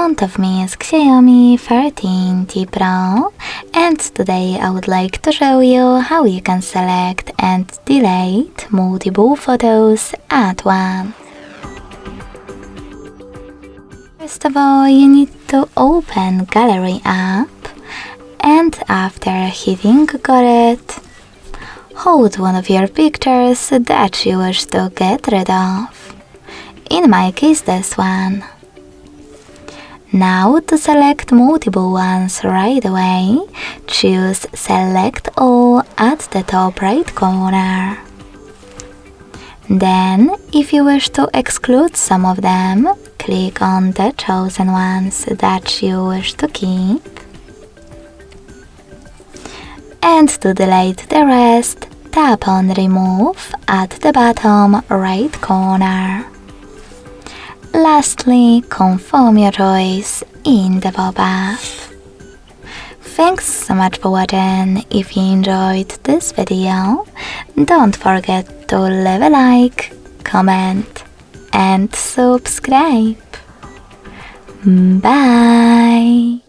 front of me is Xiaomi 13T Pro, and today I would like to show you how you can select and delete multiple photos at once. First of all, you need to open Gallery app, and after hitting Got It, hold one of your pictures that you wish to get rid of. In my case, this one. Now to select multiple ones right away, choose Select All at the top right corner. Then, if you wish to exclude some of them, click on the chosen ones that you wish to keep. And to delete the rest, tap on Remove at the bottom right corner. Lastly, confirm your choice in the pop-up. Thanks so much for watching. If you enjoyed this video, don't forget to leave a like, comment and subscribe. Bye!